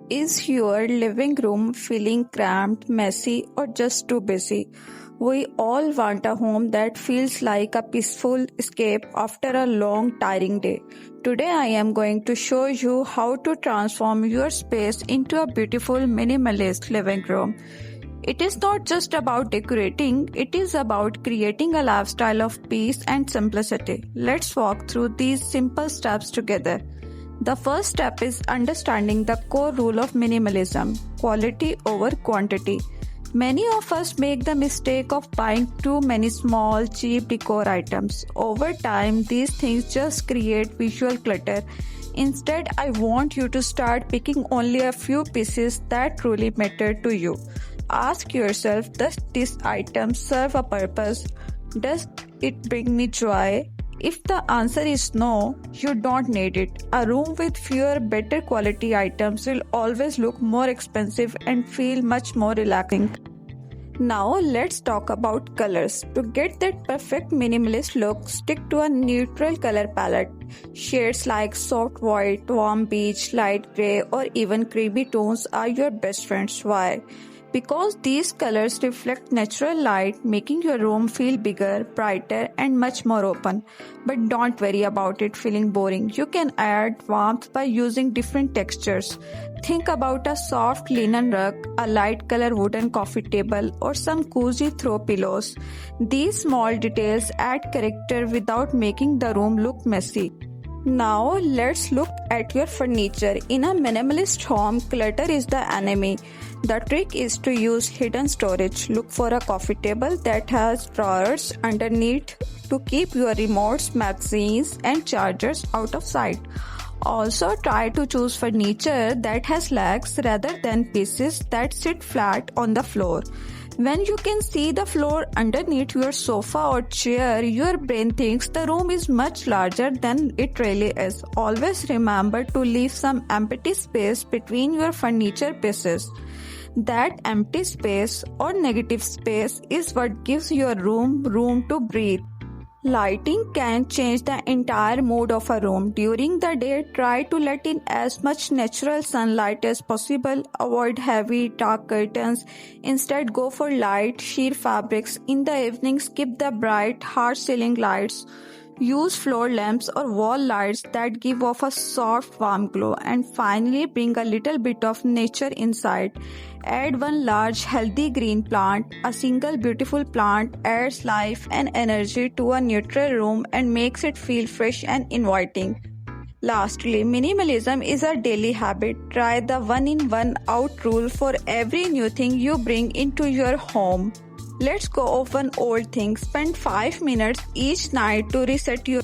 Is your living room feeling cramped, messy, or just too busy? We all want a home that feels like a peaceful escape after a long, tiring day. Today, I am going to show you how to transform your space into a beautiful minimalist living room. It is not just about decorating, it is about creating a lifestyle of peace and simplicity. Let's walk through these simple steps together. The first step is understanding the core rule of minimalism: quality over quantity. Many of us make the mistake of buying too many small, cheap decor items. Over time, these things just create visual clutter. Instead, I want you to start picking only a few pieces that truly matter to you. Ask yourself, does this item serve a purpose? Does it bring me joy? If the answer is no, you don't need it. A room with fewer, better quality items will always look more expensive and feel much more relaxing. Now let's talk about colors. To get that perfect minimalist look, stick to a neutral color palette. Shades like soft white, warm beige, light gray, or even creamy tones are your best friends. Why? Because these colors reflect natural light, making your room feel bigger, brighter, and much more open. But don't worry about it feeling boring. You can add warmth by using different textures. Think about a soft linen rug, a light color wooden coffee table, or some cozy throw pillows. These small details add character without making the room look messy. Now let's look at your furniture. In a minimalist home, clutter is the enemy. The trick is to use hidden storage. Look for a coffee table that has drawers underneath to keep your remotes, magazines, and chargers out of sight. Also, try to choose furniture that has legs rather than pieces that sit flat on the floor. When you can see the floor underneath your sofa or chair, your brain thinks the room is much larger than it really is. Always remember to leave some empty space between your furniture pieces. That empty space or negative space is what gives your room to breathe. Lighting can change the entire mood of a room. During the day, try to let in as much natural sunlight as possible. Avoid heavy, dark curtains. Instead, go for light, sheer fabrics. In the evening, skip the bright, harsh ceiling lights. Use floor lamps or wall lights that give off a soft, warm glow. And finally, bring a little bit of nature inside. Add one large, healthy green plant. A single beautiful plant adds life and energy to a neutral room and makes it feel fresh and inviting. Lastly, minimalism is a daily habit. Try the one in, one out rule for every new thing you bring into your home. Let's go off one old thing. Spend 5 minutes each night to reset your